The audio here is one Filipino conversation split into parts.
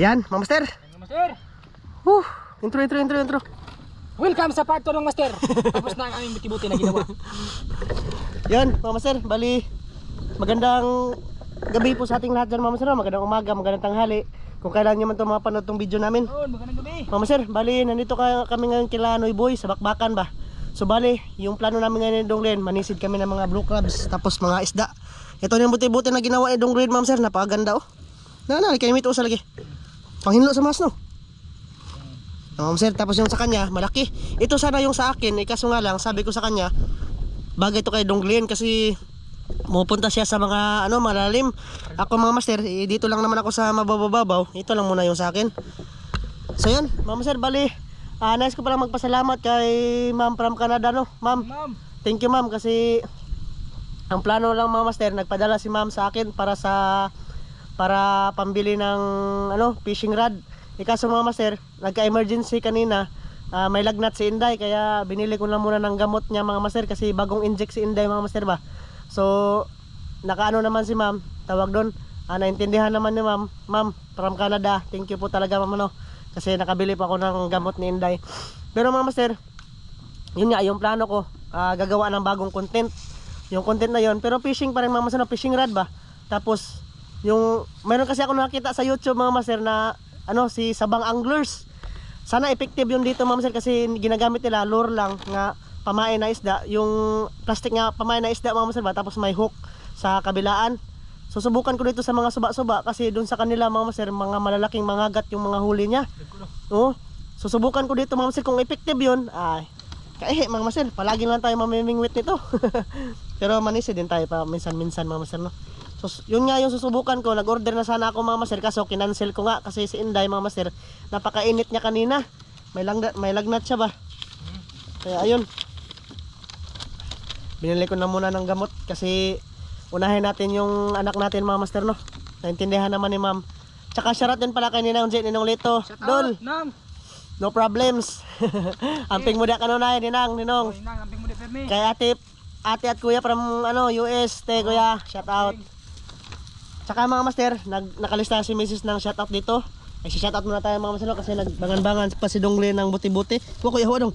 Yan, Ma'am Master. Master. Intro. Welcome sa part 2 ng Master. Tapos na ang aming buti-buti na ginawa. Yan, Ma'am Master, bali magandang gabi po sa ating lahat dyan, Ma'am Master. Magandang umaga, magandang tanghali. Kung kailan nyo man ito mapanood itong video namin. Magandang gabi. Ma'am Master, bali nandito kami ngayon kila Noy Boy sa Bakbakan ba. So bali, yung plano namin ngayon ni Donglen, manisid kami ng mga blue crabs, tapos mga isda. Ito yung buti-buti na ginawa ni Donglen, Ma'am Master, napakaganda oh. Kanimit sa lagi. Panghinlo sa mas no. Ma'am Master, tapos yung sa kanya, malaki. Ito sana yung sa akin, kaso nga lang, sabi ko sa kanya, bagay to kay Donglen kasi pupunta siya sa mga malalim. Ako mga master, dito lang naman ako sa mabababaw. Ito lang muna yung sa akin. So yun, Ma'am Master, bali nais ko palang magpasalamat kay Ma'am from Canada no. Ma'am, thank you Ma'am kasi ang plano lang Ma'am Master, nagpadala si Ma'am sa akin para pambili ng fishing rod. Kaso Ma'am Master, nagka-emergency kanina. May lagnat si Inday kaya binili ko lang muna ng gamot niya mga master kasi bagong inject si Inday mga master ba. So nakaano naman si Ma'am, tawag doon, naintindihan naman ni Ma'am from Canada. Thank you po talaga Ma'am kasi nakabili pa ako ng gamot ni Inday. Pero mga master, yun nga yung plano ko, gagawa ng bagong content. Yung content na yun, pero fishing pa rin mga master, fishing rod ba. Tapos yung mayroon kasi ako nakita sa YouTube mga master na si Sabang Anglers. Sana effective yun dito mga master kasi ginagamit nila lure lang nga pamain na isda, yung plastic nga pamain na isda mga master ba, tapos may hook sa kabilaan. Susubukan ko dito sa mga suba-suba kasi doon sa kanila mga master, mga malalaking mangagat yung mga huli niya. Susubukan ko dito mga master kung effective yun. Kaya mga master, palagi lang tayo mamimingwit nito. Pero manisi din tayo pa minsan-minsan mga master no. So yun nga yung susubukan ko. Nag-order na sana ako mga master kaso kinancel ko nga kasi si Inday mga master, napakainit niya kanina. May lagnat siya ba. Kaya ayun, binili ko na muna ng gamot kasi unahin natin yung anak natin mga master no. Naintindihan naman ni Ma'am. Tsaka shoutout din pala kay Ninang Jet, Ninong Lito. Dol, no problems. Amping mo da kanunay Ninang. Amping mo da Fermi. Kay ate at kuya from US, kuya, shoutout. Tsaka mga master, nakalista si Mrs. ng shoutout dito. Ay shoutout muna tayo mga master kasi nagbangan-bangan pa si Donglen ng buti-buti. Kuya huwa dong.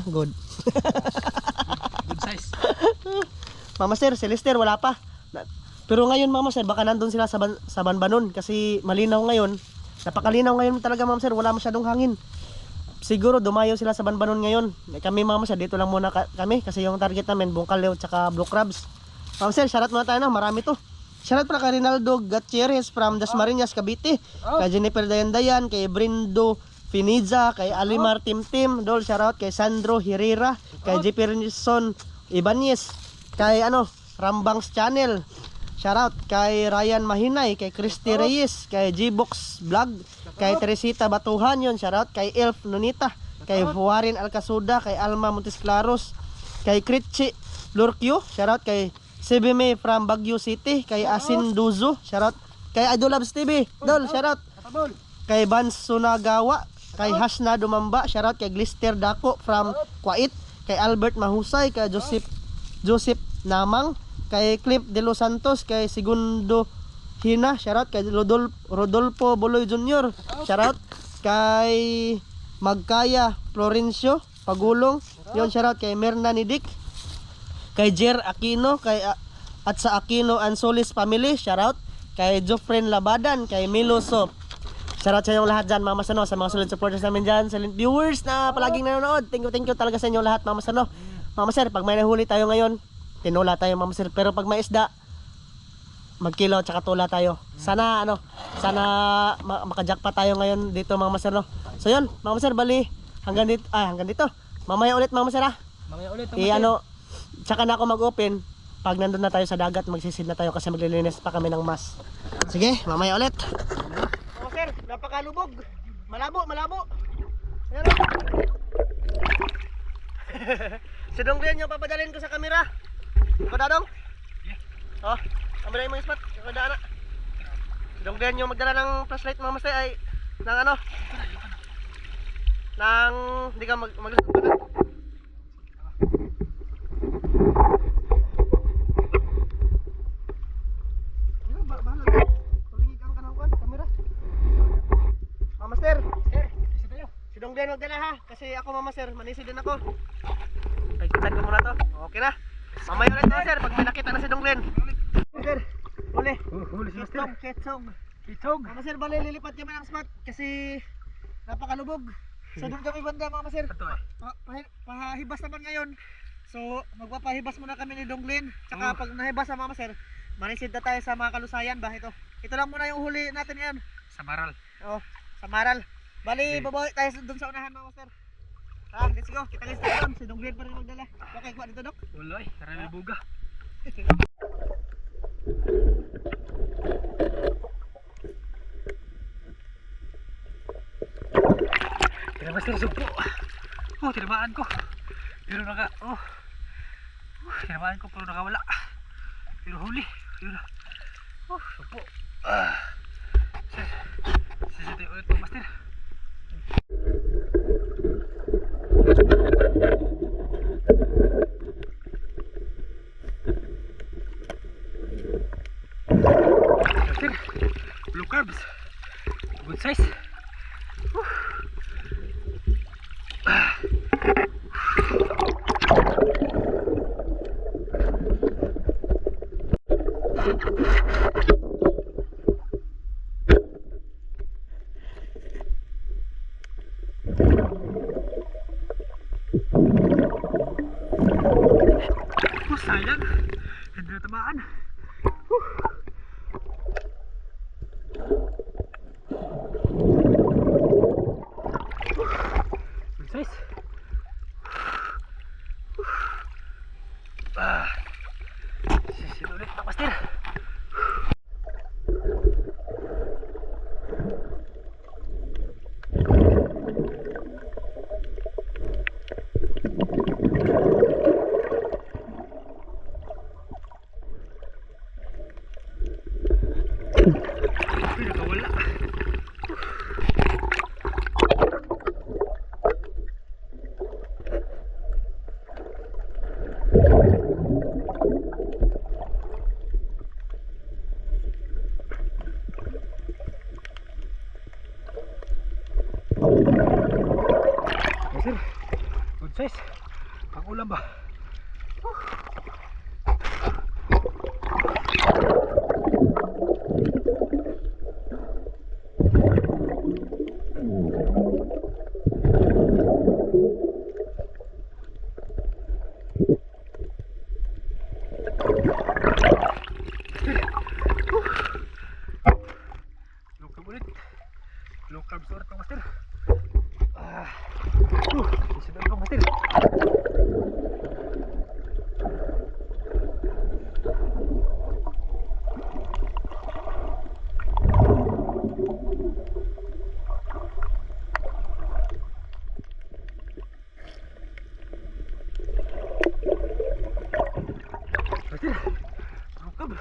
Good. Good size. Mama Sir, si Lester wala pa. Pero ngayon Mama Sir, baka nandun sila sa Banbanon kasi malinaw ngayon. Napakalinaw ngayon talaga Mama Sir, wala masyadong hangin. Siguro dumayo sila sa Banbanon ngayon. Kami Mama Sir, dito lang muna kami kasi yung target namin bungkaleo tsaka blue crabs. Mama Sir, shoutout muna tayo na, marami to. Shoutout pala kay Rinaldo Gatieres from Dasmariñas, Cavite. Kay Jennifer Dayan, kay Brindo Finiza, kay Alimar Timtim, Dol shoutout kay Sandro Herrera, kay JP Renson Ibanez, kay Rambangs Channel, shoutout kay Ryan Mahinay, kay Christy Reyes, kay G-Box Vlog, kay Teresita Batuhan yun, shoutout kay Elf Nunita, kay Juarin Alcasuda, kay Alma Montesclaros, kay Kritchi Lurkyo, shoutout kay CBME from Baguio City, kay Asin Duzo, shoutout kay Idolabs TV, Dol shoutout kay Vans Sunagawa, kay Hasna Dumamba, shoutout kay Glister Dako from Kuwait, kay Albert Mahusay, kay Joseph Namang, kay Clip De Los Santos, kay Segundo Hina, shoutout kay Rodolfo Boloy Jr., shoutout kay Magkaya Florencio Pagulong, yon shoutout kay Merna Nidik, kay Jer Aquino, at sa Aquino Ansolis Family, shoutout kay Jofren Labadan, kay Miloso. Shoutout sa inyong lahat dyan Mama Sano, sa mga solid supporters namin dyan, silent viewers na palaging nanonood. Thank you talaga sa inyong lahat Mama Sano. Mama Sir, pag may nahuli tayo ngayon, tinula tayo Mama Sir. Pero pag may isda, magkilo tsaka tula tayo. Sana makajackpot tayo ngayon dito Mama Sir no. So yun Mama Sir, bali hanggang dito. Mamaya ulit Mama Sir Mamaya ulit tsaka na ako mag-open pag nandun na tayo sa dagat, magsisid na tayo kasi maglilinis pa kami ng mas. Sige, mamaya ulit. Mama Sir, napakalubog. Malabo. Ayan o. Si Donglen yung papadalhin ko sa kamera. Padadong? Oh, kamera yung mga spot. Kadaan na. Si Donglen yung magdala ng flashlight Mama Sir ay hindi ka maglusot pa na. Bahala. Tuligig ang kanang kamera. Dong Glenn, wag na ha. Kasi ako mama sir, manisi din ako. Pagkitan ko muna to. Okay na. Mamaya ulit na sir, pag may nakita na si Dong Glenn. Sir, huli. Huli si Master. Ketsong. Kitog. Mama sir, bali lilipat kami ng spot kasi napakalubog. So doon kami banda mama sir. Ito eh. Pahibas naman ngayon. So magpapahibas muna kami ni Dong Glenn. Tsaka pag nahibas sa mama sir, manisid na tayo sa mga kalusayan ba ito. Ito lang muna yung huli natin ngayon. Sa Maral. Oo, sa Maral. Bali, babawi tayo doon sa unahan mama sir. Let's go. Kita tayo doon. Si Dong Glenn pa rin magdala. Okay, kuha dito Dok. Uloy, karami buga. Kaya Master, sugpo. Tinamaan ko. Pero tinamaan ko pero nakawala. Pero huli. Yun na. Sugpo. Sisitay ulit po Master. Master, blue carbs. Good size. Sayang, hindi na tamaan. Good size. Sisit ulit na Master. Nakawala. Sir, good size. Pang ulam ba? Low carbs ulit ng Master. Isunod ko Master. Master, low carb.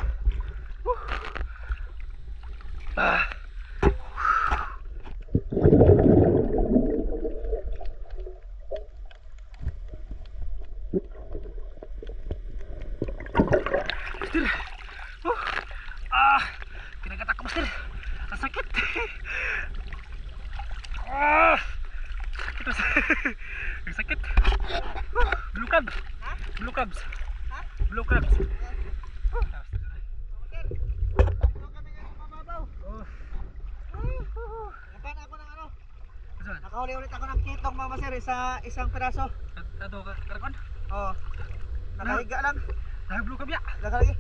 Master. Kinagat ako Master. Ang sakit. Sakit. Ang sakit. Blue crab. Blue crabs. Blue crabs. Nakahuli ulit ako ng kitong mama sir, isang piraso. Ato karakon? Oo. Nakahiga lang. Blue crab ya. Nakalagi.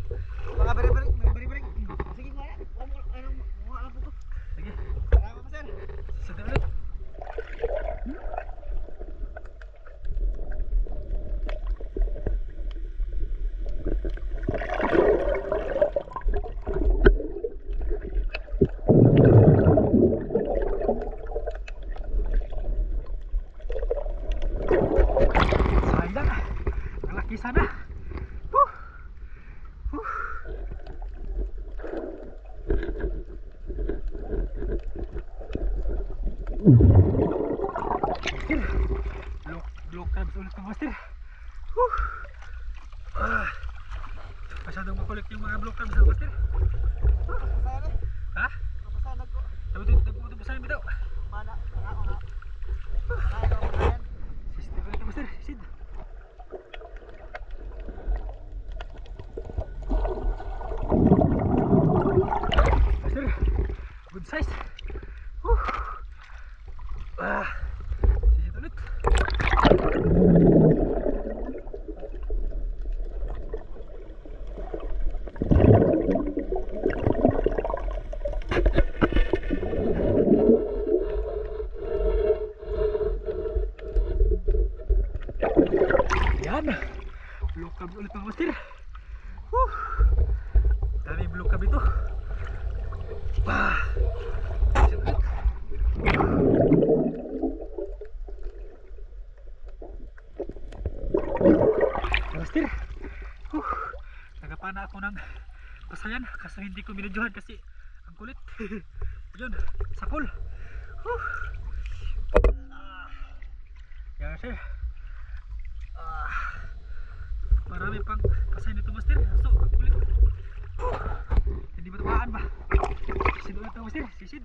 Mga beri-beri. Sige nga yan. Anong mga apo ko. Sige. Salamat mama sir. Sedang ulit. Sayang. Ang laki sana. Blue crabs ulit ng Master. Masyadong makulit yung mga blue crabs ng Master. Sana. Ha? Kapasanag ko. Tabi-tabi sa amin daw. Mana. Sisid ulit master, sisid. Master, good size. Sisid ulit. Yan. Blue crab ulit mga master. Dami blue crab ito. Sisid ulit. Master, nagapana ako ng pasayan kaso hindi ko binidyohan kasi ang kulit. Yun, sapol. Yan sir. Marami pang pasayan nito master. So, ang kulit. Hindi ba tamaan ba? Sisid ulit ang master, sisid.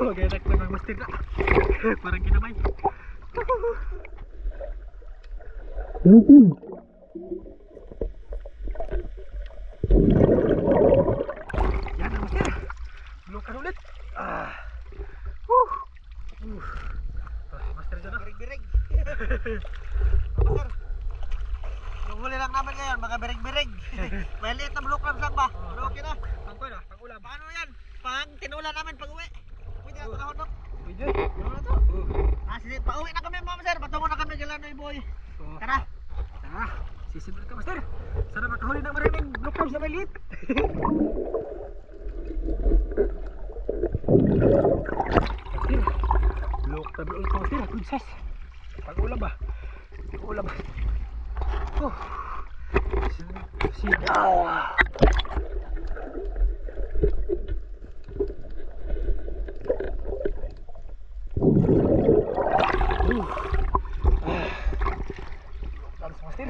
Maganak na ng master na. Parang ginamay. Yan ang master. Lukan ulit. Master dyan na. Birig-birig. Master, yung huli lang namin ngayon, mga birig-birig. May liit na blue crabs lang ba? Pero okay na. Pangkoy na, pang-ulam. Paano yan? Pang tinula namin pag uwi. Pwede na panahon no? Pwede. Ano na to? Sige, pauwi na kami mga sir. Patungo na kami kailan na boy. Tara. Tara, sisid ulit ka master. Sana makahuli ng maraming blue crabs na maliit. Master, blue crab ulit ka master. Good size. Pag-ulam ba? Pag-ulam ba? Sisid. Harus master.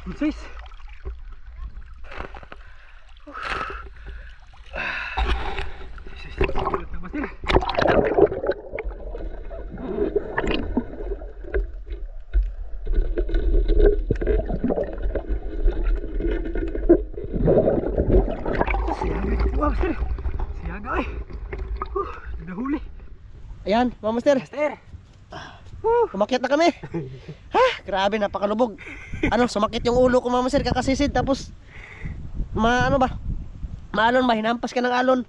Good size. Master. Wow, master. Siyaga ay. Nahuli. Ayan, mga master. Master. Umakyat na kami. Ha, grabe, napakalubog. Ano, sumakit yung ulo ko mga master, kakasisid. Tapos, ano ba? Maalon ba? Hinampas ka ng alon.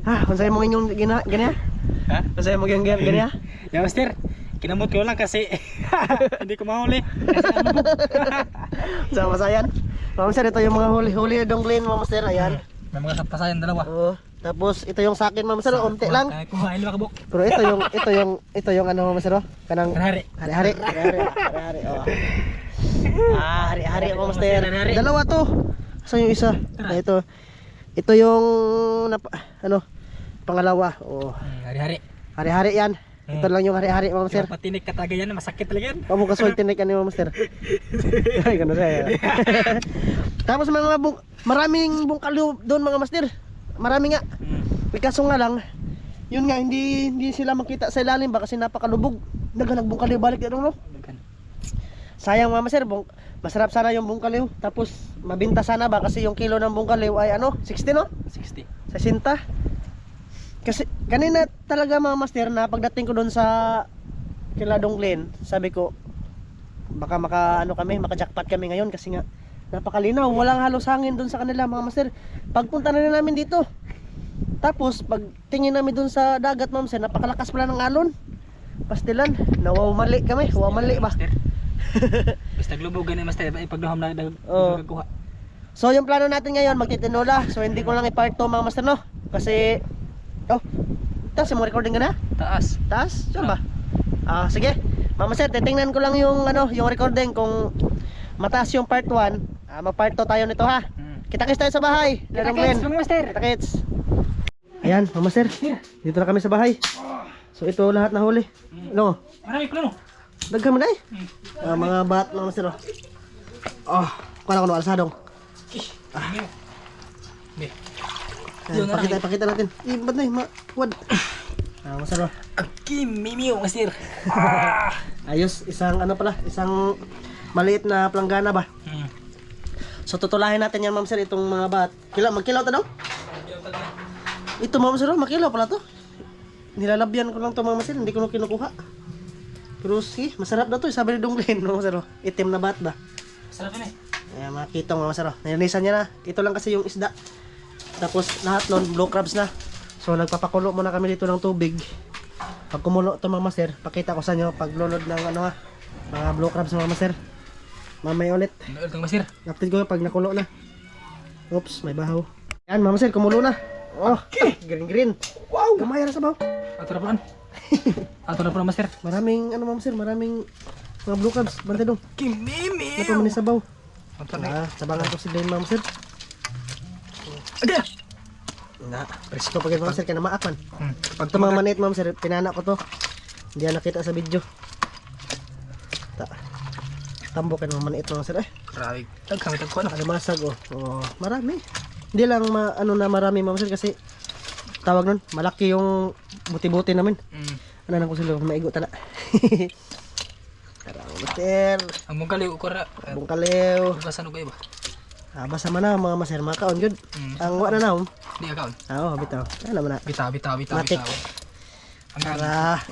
Ha, kung sa'yo mo yung ganyan? Ha? Kung sa'yo mo yung ganyan? Ya master. Kinamot ko lang kasi hindi ko mahuli. Sama sayan. Mga master, ito yung mga huli donglin mga master. Ayan. May mga kapasayan dalawa. Oo. Tapos ito yung sakin mga master, unti lang. Kaya kuhain lang kabuk. Pero ito yung ano mga master, oh. Kanang Hari. hari-hari. Oh. Hari-hari mga master. Dalawa to. Saan yung isa? Ito yung pangalawa. Oh. Hari-hari. Hari-hari yan. Ito lang yung hari-hari mga master. Patinik katagay yan, masakit talaga yan. Kamu kasulti na kanina mga master. Ay, gano'n siya. Tapos maraming bungkaliw doon mga master. Marami nga. Kaso nga lang, yun nga, hindi sila makita sa ilalim ba kasi napakalubog. Nagbungkaliw balik yan, no? Sayang mga master, masarap sana yung bungkaliw. Tapos mabinta sana ba kasi yung kilo ng bungkaliw ay 60 no? 60. 60. Kasi kanina talaga mga master na pagdating ko doon sa Kiladong Glen, sabi ko baka maka-jackpot kami ngayon kasi nga napakalinaw, walang halos hangin doon sa kanila mga master. Pagpunta na namin dito, tapos pag tingin namin doon sa dagat mga master, napakalakas pala ng alon. Pastilan, nawawmali kami, wawmali ba? Basta glubog ganun master, ipagluham na nagkuha. So yung plano natin ngayon, magtitinola. So hindi ko lang i-part 2 mga master no. Kasi taas mo recording ka na? Taas. Taas? Saan ba? Sige. Mama sir, titingnan ko lang yung yung recording kung mataas yung part 1. Mag part 2 tayo nito ha. Kita-kits tayo sa bahay. Kita-kits, mga master. Kita-kits. Ayan, Mama sir. Dito na kami sa bahay. So ito lahat na huli. Ano? Marami ko lang. Daghan mo na mga bat, Mama sir. Kuha na ko alsadong. Pakita natin. Ba't na wad. Mama sir. Mimiyo, master. Ayos, isang isang maliit na planggana ba? So tutulahin natin yan, Ma'am Sir, itong mga bat. Magkilaw ta daw? Ito, Ma'am Sir, makilaw pala to. Nilalabyan ko lang to, Ma'am Sir, hindi ko na kinukuha. Pero sige, masarap na to, sabi ni Donglin, Ma'am Sir. Itim na bat ba? Masarap yun Ayan, makita mo, Ma'am Sir. Nilinisan niya na. Ito lang kasi yung isda. Tapos lahat nun, blue crabs na. So nagpapakulo muna kami dito ng tubig. Pag kumulo to, Ma'am Sir, pakita ko sa inyo paglulod ng mga blue crabs, Ma'am Sir. Mamaya ulit. Ano ulit ang master? Update ko pag nakulo na. Oops, may bahaw. Yan, Mama Sir, kumulo na. Green. Wow! Gamaya na sa bahaw. Ato na po master. Maraming, Mama Sir, maraming mga blue crabs. Bante dong. Kimimi! Napaman ni sa bahaw. Ato na. Sabangan ko si Dane, Mama Sir. Aga! Presko pag Mama Sir, kaya na maakman. Pag ito mga manit, Mama Sir, pinana ko to. Hindi na nakita sa video. Tambok kan mga manit, Mama Sir. Marami. Kami tagko na. Alimasag, marami. Hindi lang marami, Mama Sir, kasi tawag nun, malaki yung buti-buti namin. Ano nang kusilo, maigo ta na. Karang Master. Ang mong kaliw ko ra. Bung kalew. Basan ko ba? Basa man na mga Master, makaon gud. Ang wa na naom. Di akaon. Oo, bitaw. Ano man na. Bitaw. Matik. Tara.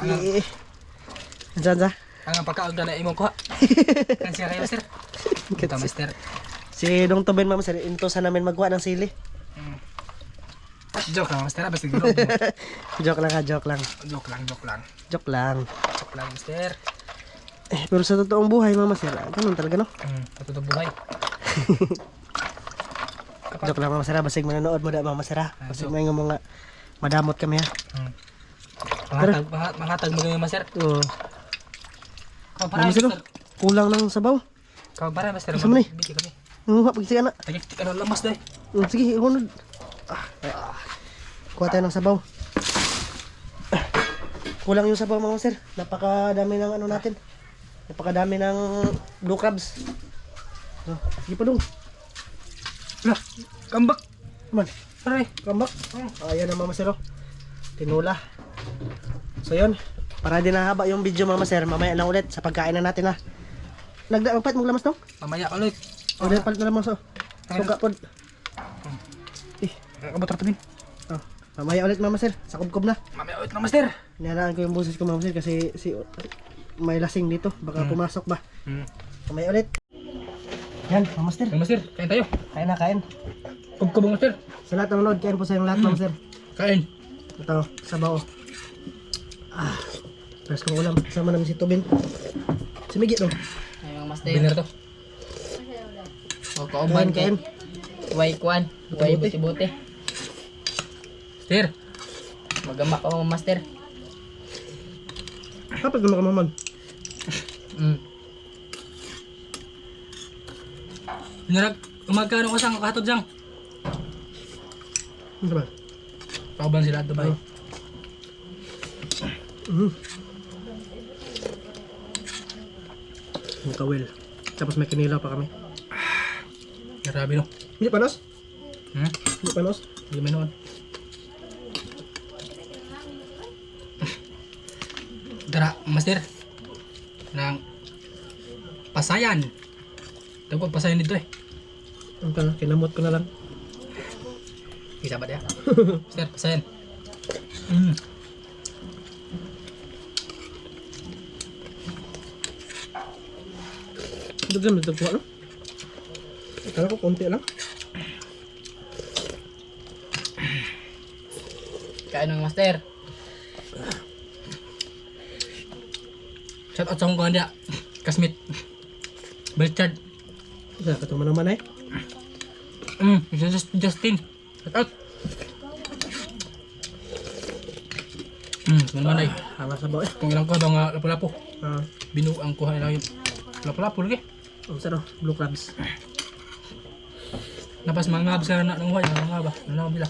Ansa. Ang pagkaon na imong kuha. Kan siya kayo master. Kita master. Si Dong Toben, Mama Sir, into sa namin magkuha ng sili. Joke lang master, basta siguro. Joke lang. Joke lang. Joke lang. Joke lang master. Pero sa totoong buhay, Mama Sir, ganun talaga, no? Patutong buhay. Joke lang, Mama Sir, basig manonood mo da, Mama Sir. Basig may nga mga madamot kami, ha? Mangatag mo ngayon master. Oo. Mama Sir, kulang ng sabaw. Kau para master. Isa mo ni. Biki kami. Pag siya na. Tagi, ano lamas dai. Sige, hunod. Kuha tayo ng sabaw. Kulang yung sabaw, Mama Sir. Napakadami ng natin. Napakadami ng blue crabs. Sige pa dong. Kambak. Man, Aray. kambak. Ayan na, Mama Sir. Tinula. So yun. Para din nahaba yung video, Mama Sir. Mamaya lang ulit sa pagkain na natin, ha. Magpalit mo lamas dong? Mamaya ulit. Ulit palit na lamas, Suga po. Kabot ra tamin. Mamaya ulit, Mama Sir. Sa kubkob na. Mamaya ulit na master. Nihalaan ko yung boses ko, Mama Sir, kasi may lasing dito. Baka pumasok ba. Mamaya ulit. Yan, Mama Sir. Master, kain tayo. Kain na, kain. Kubkubong master. Sa lahat ng load, kain po sa yung lahat, Mama Sir. Kain. Ito, sabaw. Peres kong ulam. Kasama namin si Tubin. Si Migit, no? Ayong master. Biner to. O kauban Kain. Way kwan. Way Buti-buti. buti-buti. Master. Magamak ako master. Kapag gumawa ka, Mamag. Binarag, umagkano ka sang katod sang? Ano ba? Pauban sila ato ba? Ang kawil. Tapos may kinilaw pa kami. Grabe no. Hindi panos? Hmm? Hindi panos? Hindi man noon. Tara, master. Nang pasayan. Dapat pasayan dito Ang kinamot ko na lang. Bisa ba dia? Master, pasayan. Dagdag na dagdag, no? Akala ko konti lang. Kain ng master. Shout out sa akong kanya. Kasmit. Belchard. Isa, katuma naman eh. Justin. Shout out. Manay. Hanga sa baw eh. Kung ilang kuha daw nga lapu-lapu. Ah, Binuang kuha nila yung lapu-lapu lagi. ang sarap, blue crabs. Napas mga ngab sa na ng huwag. Mga ngab ba? Ano bila?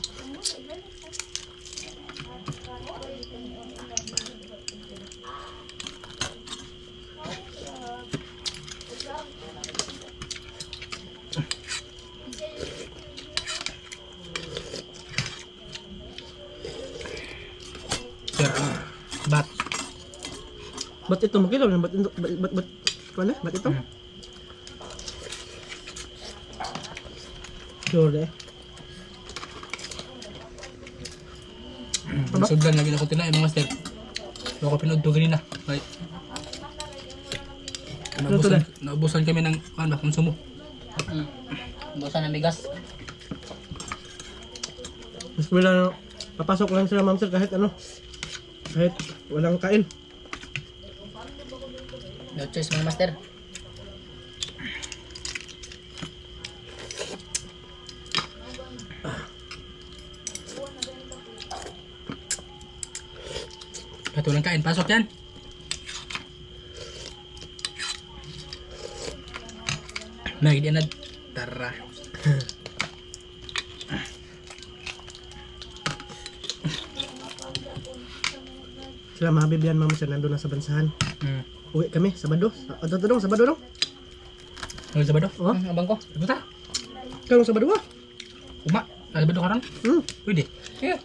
Sir, bat. Ba't ito magkilo? Ba't ano? Ba't ito? Sure eh. Sugdan lagi na ko tinain mga master. Baka pinood to ganina. Right. Ano to na? Naubusan kami ng ano ba, konsumo. Busan ng bigas. Mas wala, papasok lang sila ma'am sir kahit ano. Kahit walang kain. No choice mga master. Kahit walang kain, pasok yan. May di na tara. Sila mga bibiyan ma'am sir nandun na sa bansahan. Uwi kami, Sabado. Sabado dong. Ano sa bado? Oh, Abang ko. Puta. kalong Sabado ah. Uma, ada bado karon? Pwede. Sige.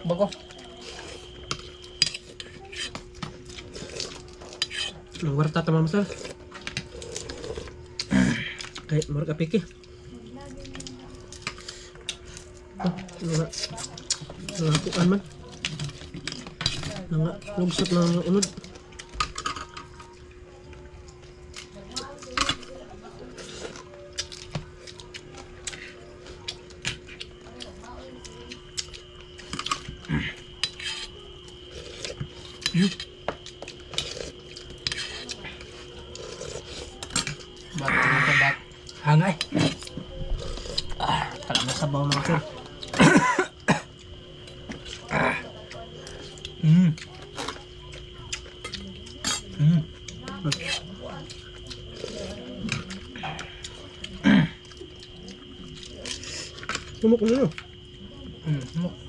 Abang ko. Ang warta ta ma'am sir. Kahit mura kapiki. Nga kuan man. Nga lugsot na mga unod. Bat, bat. Hanga eh. Kala na sabaw mga sir. Sumok na yun.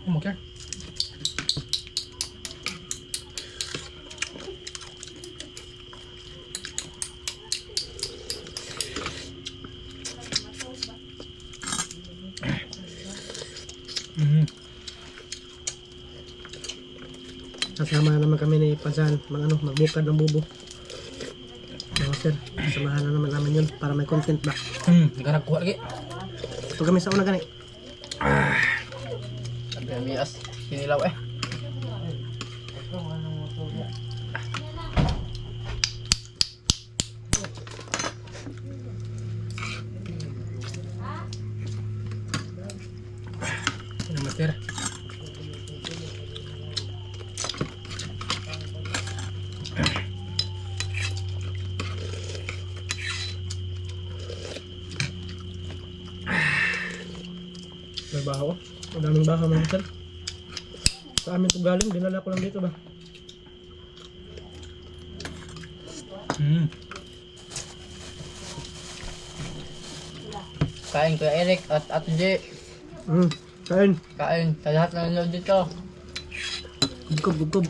Umok yan. Kasama naman kami ni Pansan, magbukad ng bubo. Mga sir, samahan na naman namin yun para may content ba. Nagkarag kuha lagi. Ito kami sa una gani. Sabi ang bias. Kinilaw eh. Ano master? May baho. Ang daming baho mga sir. Sa amin ito galing, dinala ko lang dito ba. Kain Kuya Eric at Ate J. Kain. Kain. Sa lahat ng nanonood dito. Gubkob.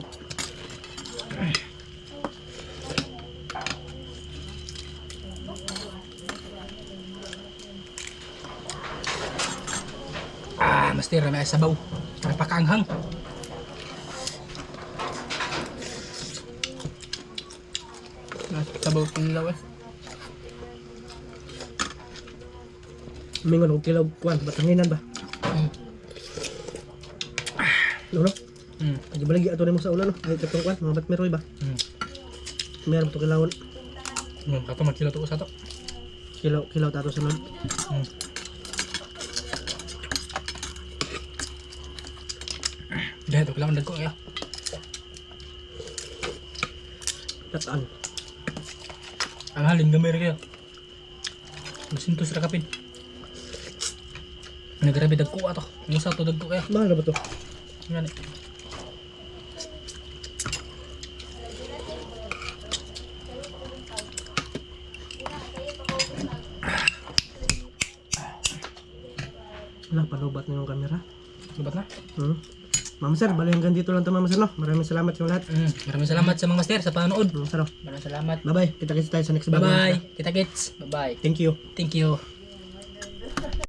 Master, may sabaw. Napakaanghang. Sabaw kinilaw eh. Mingon og kilaw kuan, batanginan ba? No. Gibalagi ato nimo sa ulan no. Ay katong kuan, mga batmeroy ba? Meron to kilawon. Kato magkilo to sa to. Kilaw tato sa man. Dahil to kailangan dagko kaya. Tataan. Ang halin gamay rin kayo. Masintos ra kapin. Nagrabe dagko ato. Musa to dagko kaya. Mahal na ba to? Yan. Wala, palubat na yung camera. Lubat na. Mama sir, bali hanggang dito lang to mama sir, no? Maraming salamat sa lahat. Maraming salamat sa mga master sa panonood. Mama sir, no? Maraming salamat. Bye-bye. Kita-kits tayo sa next vlog. Bye-bye. Kita kits. Bye-bye. Thank you. Thank you.